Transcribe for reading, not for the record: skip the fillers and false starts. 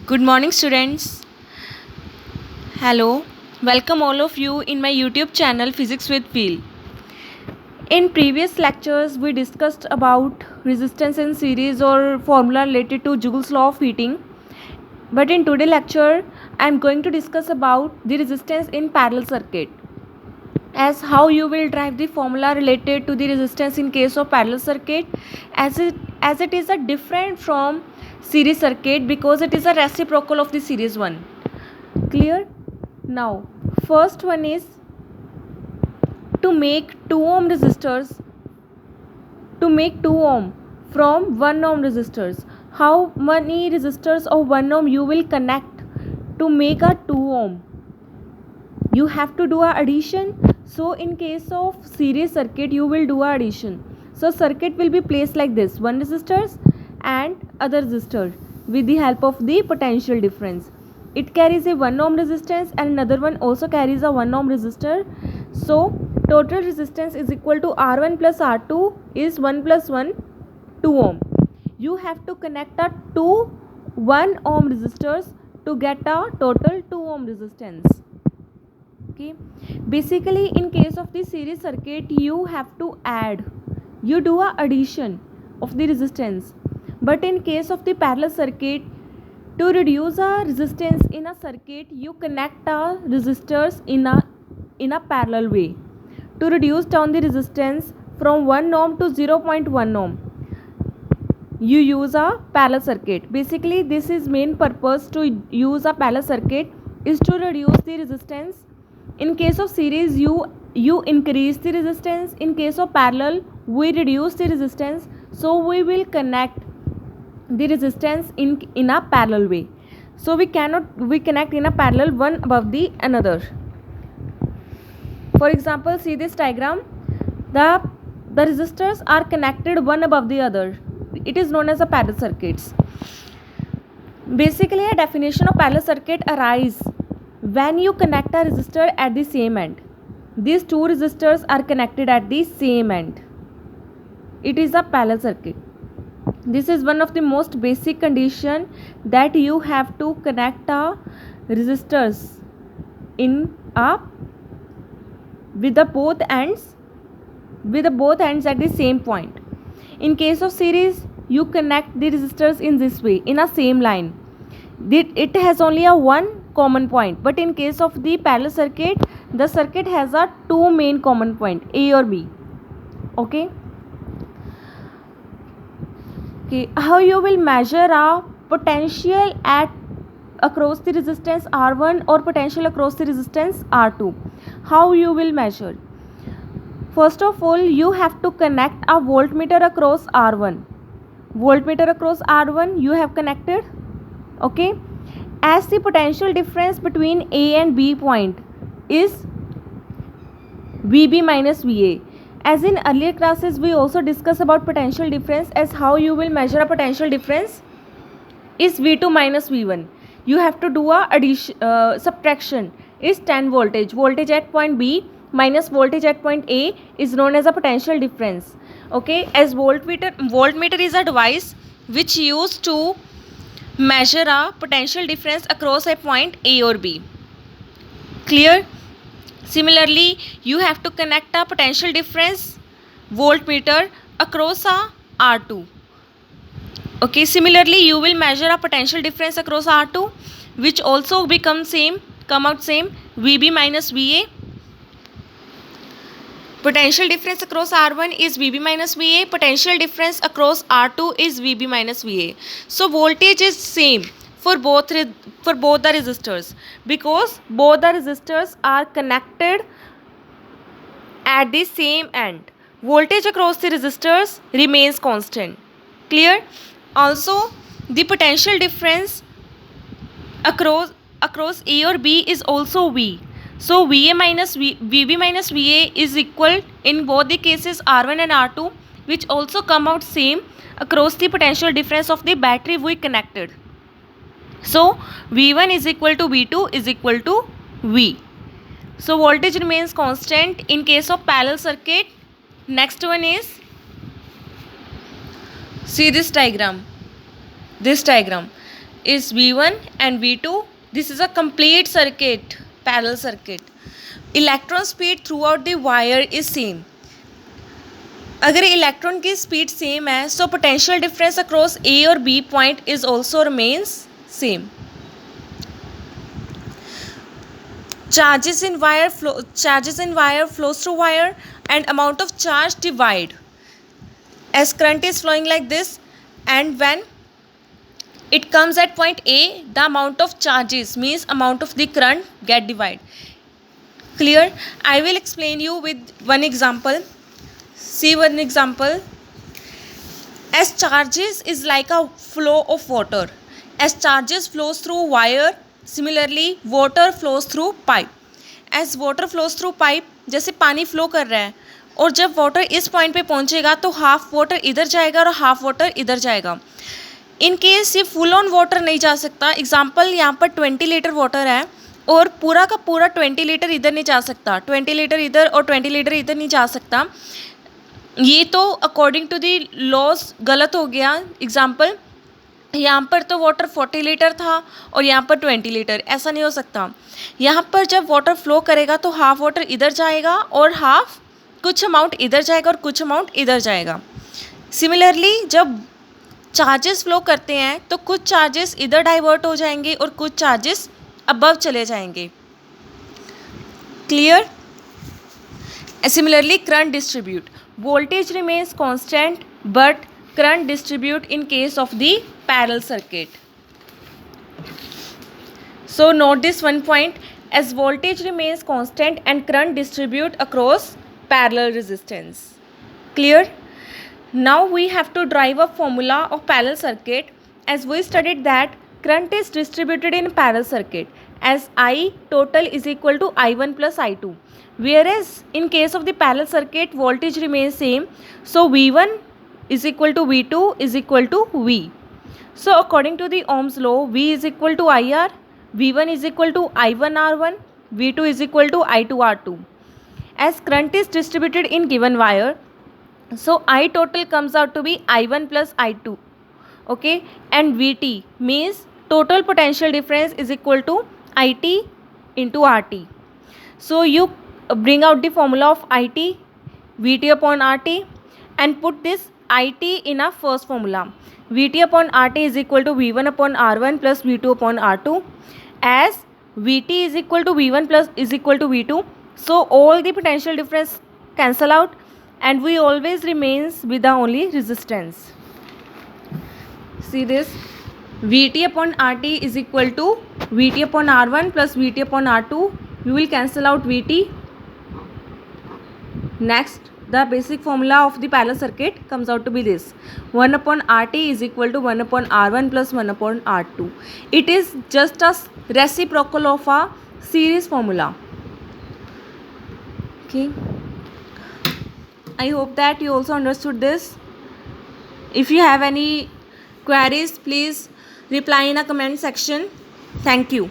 Good morning, students. Hello, welcome all of you in my YouTube channel Physics with Feel. In previous lectures, we discussed about resistance in series or formula related to Joule's law of heating. But in today's lecture, I am going to discuss about the resistance in parallel circuit. As how you will derive the formula related to the resistance in case of parallel circuit, as it is a different from series circuit because it is a reciprocal of the series one. Clear? Now first one is to make 2 ohm resistors, to make 2 ohm from 1 ohm resistors. How many resistors of 1 ohm you will connect to make a 2 ohm? You have to do a addition. So in case of series circuit you will do a addition. So circuit will be placed like this: one resistors and other resistor with the help of the potential difference. It carries a 1 ohm resistance and another one also carries a 1 ohm resistor. So total resistance is equal to R1 plus R2 is 1 plus 1, 2 ohm. You have to connect a 2 1 ohm resistors to get a total 2 ohm resistance. Okay, basically in case of the series circuit you have to add, you do a addition of the resistance. But in case of the parallel circuit, to reduce a resistance in a circuit you connect a resistors in a parallel way to reduce down the resistance from 1 ohm to 0.1 ohm. You use a parallel circuit. Basically this is main purpose to use a parallel circuit is to reduce the resistance. In case of series you increase the resistance. In case of parallel we reduce the resistance. So we will connect the resistance in a parallel way. So we connect in a parallel one above the another. For example, see this diagram. The resistors are connected one above the other. It is known as a parallel circuits. Basically a definition of parallel circuit arises when you connect a resistor at the same end. These two resistors are connected at the same end. It is a parallel circuit. This is one of the most basic condition that you have to connect a resistors in a with the both ends at the same point. In case of series you connect the resistors in this way in a same line. It has only a one common point, but in case of the parallel circuit the circuit has a two main common point, A or B. Okay, how you will measure a potential at across the resistance R1 or potential across the resistance R2? How you will measure? First of all you have to connect a voltmeter across R1. Voltmeter across R1 you have connected. Okay, as the potential difference between A and B point is VB minus VA. As in earlier classes we also discussed about potential difference, as how you will measure a potential difference is V2 minus V1. You have to do a subtraction is 10 voltage at point B minus voltage at point A is known as a potential difference. Okay, as voltmeter is a device which used to measure a potential difference across a point A or B. Clear? Similarly you have to connect a potential difference voltmeter across a R2. Okay, similarly you will measure a potential difference across R2 which also come out same, VB minus VA. Potential difference across R1 is VB minus VA. Potential difference across R2 is VB minus VA. So voltage is same for both the resistors because both the resistors are connected at the same end. Voltage across the resistors remains constant. Clear? Also the potential difference across A or B is also V. So VA minus VB minus VA is equal in both the cases R1 and R2, which also come out same across the potential difference of the battery we connected. So V1 is equal to V2 is equal to V. So voltage remains constant in case of parallel circuit. Next one is, see this diagram. is V1 and V2. This is a complete circuit, parallel circuit. Electron speed throughout the wire is same. अगर electron की speed same है so potential difference across A और B point is also remains same. Charges in wire flows through wire and amount of charge divide as current is flowing like this, and when it comes at point A the amount of charges means amount of the current get divided. Clear? I will explain you with one example. See one example. As charges is like a flow of water. As charges flows through wire, similarly water flows through pipe. As water flows through pipe, जैसे पानी flow कर रहा है और जब water इस point पे पहुंचेगा तो हाफ वाटर इधर जाएगा और हाफ वाटर इधर जाएगा. इन केस ये फुल ऑन वाटर नहीं जा सकता. एग्जांपल यहाँ पर 20 लीटर वाटर है और पूरा का पूरा 20 लीटर इधर नहीं जा सकता, 20 लीटर इधर और 20 लीटर इधर नहीं जा सकता. ये तो अकॉर्डिंग टू दी लॉज गलत हो गया. एग्जांपल यहाँ पर तो वाटर 40 लीटर था और यहाँ पर 20 लीटर, ऐसा नहीं हो सकता. यहाँ पर जब वाटर फ्लो करेगा तो हाफ वाटर इधर जाएगा और हाफ कुछ अमाउंट इधर जाएगा और कुछ अमाउंट इधर जाएगा. सिमिलरली जब चार्जेस फ्लो करते हैं तो कुछ चार्जेस इधर डाइवर्ट हो जाएंगे और कुछ चार्जेस अबव चले जाएंगे. Clear? Similarly current distribute. Voltage remains constant but current distribute in case of the parallel circuit. So note this one point, as voltage remains constant and current distribute across parallel resistance. Clear? Now we have to derive a formula of parallel circuit. As we studied that current is distributed in parallel circuit as I total is equal to I1 plus I2, whereas in case of the parallel circuit voltage remains same, so V1 is equal to V2 is equal to V. So according to the Ohm's law, V is equal to IR, V1 is equal to I1 R1, V2 is equal to I2 R2. As current is distributed in given wire, so I total comes out to be I1 plus I2, okay, and Vt means total potential difference is equal to It into RT. So you bring out the formula of It, Vt upon RT, and put this It in a first formula. Vt upon RT is equal to V1 upon R1 plus V2 upon R2. As Vt is equal to V1 plus is equal to V2, so all the potential difference cancel out and we always remains with the only resistance. See this, Vt upon RT is equal to Vt upon R1 plus Vt upon R2. We will cancel out Vt. Next, the basic formula of the parallel circuit comes out to be this, 1 upon RT is equal to 1 upon R1 plus 1 upon R2. It is just a reciprocal of a series formula. Okay, I hope that you also understood this. If you have any queries, please reply in a comment section. Thank you.